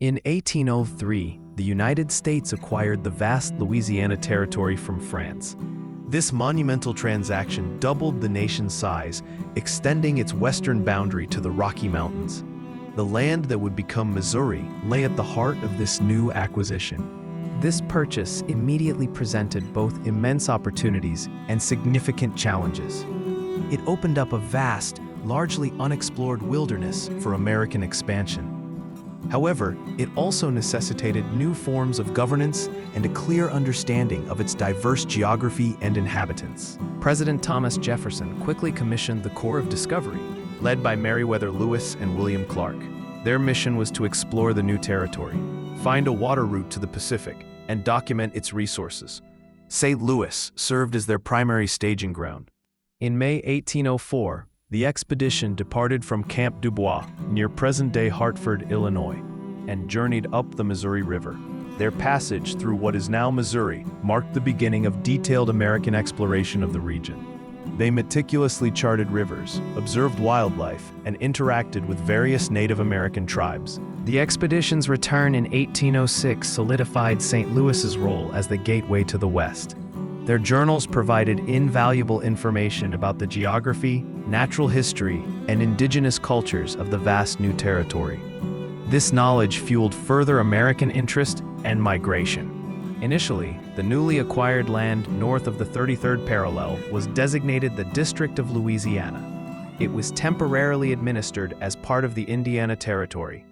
In 1803, the United States acquired the vast Louisiana Territory from France. This monumental transaction doubled the nation's size, extending its western boundary to the Rocky Mountains. The land that would become Missouri lay at the heart of this new acquisition. This purchase immediately presented both immense opportunities and significant challenges. It opened up a vast, largely unexplored wilderness for American expansion. However, it also necessitated new forms of governance and a clear understanding of its diverse geography and inhabitants. President Thomas Jefferson quickly commissioned the Corps of Discovery, led by Meriwether Lewis and William Clark. Their mission was to explore the new territory, find a water route to the Pacific, and document its resources. St. Louis served as their primary staging ground. In May 1804, the expedition departed from Camp Dubois, near present-day Hartford, Illinois, and journeyed up the Missouri River. Their passage through what is now Missouri marked the beginning of detailed American exploration of the region. They meticulously charted rivers, observed wildlife, and interacted with various Native American tribes. The expedition's return in 1806 solidified St. Louis's role as the gateway to the West. Their journals provided invaluable information about the geography, natural history, and indigenous cultures of the vast new territory. This knowledge fueled further American interest and migration. Initially, the newly acquired land north of the 33rd parallel was designated the District of Louisiana. It was temporarily administered as part of the Indiana Territory.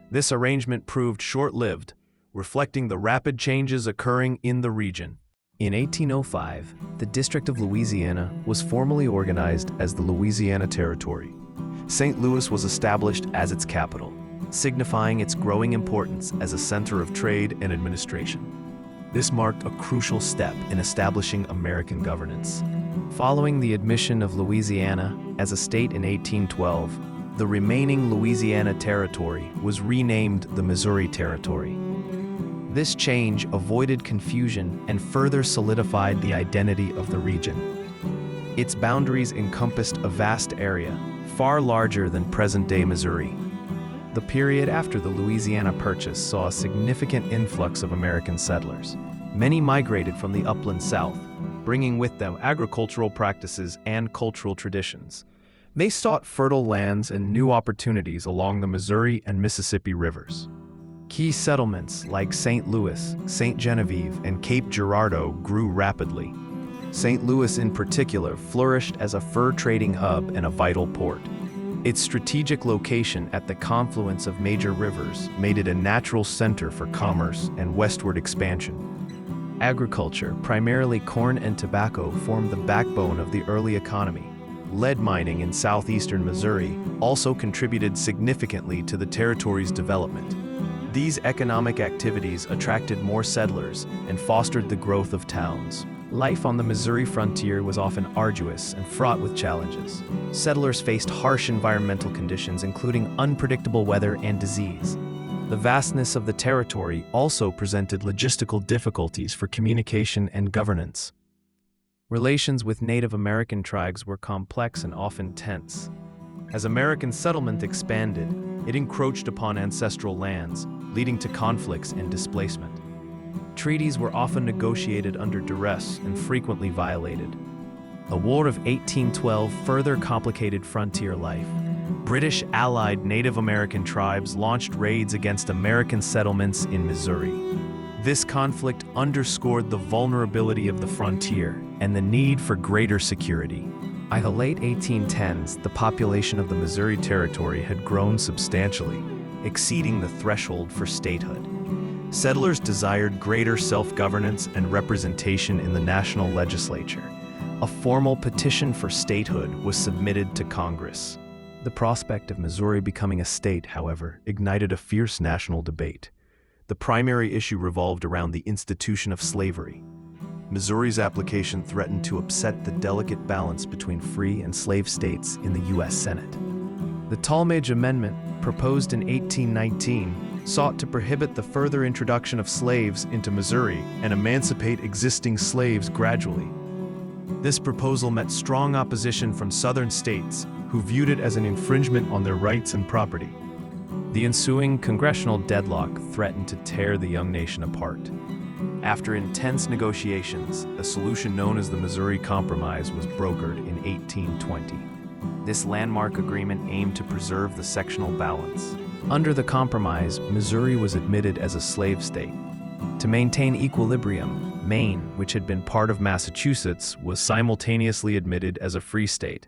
This arrangement proved short-lived, reflecting the rapid changes occurring in the region. In 1805, the District of Louisiana was formally organized as the Louisiana Territory. St. Louis was established as its capital, signifying its growing importance as a center of trade and administration. This marked a crucial step in establishing American governance. Following the admission of Louisiana as a state in 1812, the remaining Louisiana Territory was renamed the Missouri Territory. This change avoided confusion and further solidified the identity of the region. Its boundaries encompassed a vast area, far larger than present-day Missouri. The period after the Louisiana Purchase saw a significant influx of American settlers. Many migrated from the upland South, bringing with them agricultural practices and cultural traditions. They sought fertile lands and new opportunities along the Missouri and Mississippi rivers. Key settlements like St. Louis, St. Genevieve, and Cape Girardeau grew rapidly. St. Louis in particular flourished as a fur trading hub and a vital port. Its strategic location at the confluence of major rivers made it a natural center for commerce and westward expansion. Agriculture, primarily corn and tobacco, formed the backbone of the early economy. Lead mining in southeastern Missouri also contributed significantly to the territory's development. These economic activities attracted more settlers and fostered the growth of towns. Life on the Missouri frontier was often arduous and fraught with challenges. Settlers faced harsh environmental conditions, including unpredictable weather and disease. The vastness of the territory also presented logistical difficulties for communication and governance. Relations with Native American tribes were complex and often tense. As American settlement expanded, it encroached upon ancestral lands, leading to conflicts and displacement. Treaties were often negotiated under duress and frequently violated. The War of 1812 further complicated frontier life. British allied Native American tribes launched raids against American settlements in Missouri. This conflict underscored the vulnerability of the frontier and the need for greater security. By the late 1810s, the population of the Missouri Territory had grown substantially, exceeding the threshold for statehood. Settlers desired greater self-governance and representation in the national legislature. A formal petition for statehood was submitted to Congress. The prospect of Missouri becoming a state, however, ignited a fierce national debate. The primary issue revolved around the institution of slavery. Missouri's application threatened to upset the delicate balance between free and slave states in the U.S. Senate. The Tallmadge Amendment, proposed in 1819, sought to prohibit the further introduction of slaves into Missouri and emancipate existing slaves gradually. This proposal met strong opposition from southern states, who viewed it as an infringement on their rights and property. The ensuing congressional deadlock threatened to tear the young nation apart. After intense negotiations, a solution known as the Missouri Compromise was brokered in 1820. This landmark agreement aimed to preserve the sectional balance. Under the compromise, Missouri was admitted as a slave state. To maintain equilibrium, Maine, which had been part of Massachusetts, was simultaneously admitted as a free state.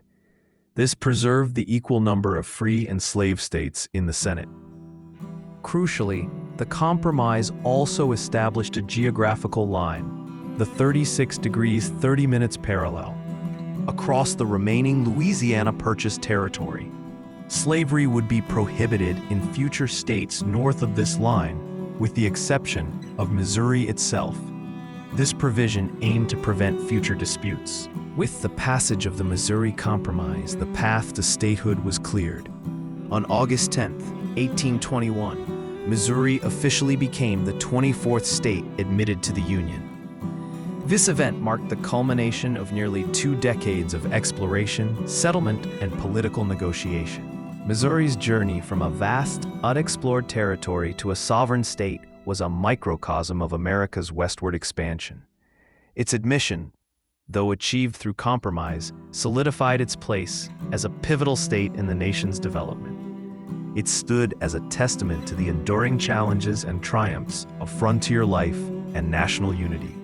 This preserved the equal number of free and slave states in the Senate. Crucially, the compromise also established a geographical line, the 36 degrees 30 minutes parallel, across the remaining Louisiana Purchase territory. Slavery would be prohibited in future states north of this line, with the exception of Missouri itself. This provision aimed to prevent future disputes. With the passage of the Missouri Compromise, the path to statehood was cleared. On August 10, 1821, Missouri officially became the 24th state admitted to the Union. This event marked the culmination of nearly 2 decades of exploration, settlement, and political negotiation. Missouri's journey from a vast, unexplored territory to a sovereign state was a microcosm of America's westward expansion. Its admission, though achieved through compromise, solidified its place as a pivotal state in the nation's development. It stood as a testament to the enduring challenges and triumphs of frontier life and national unity.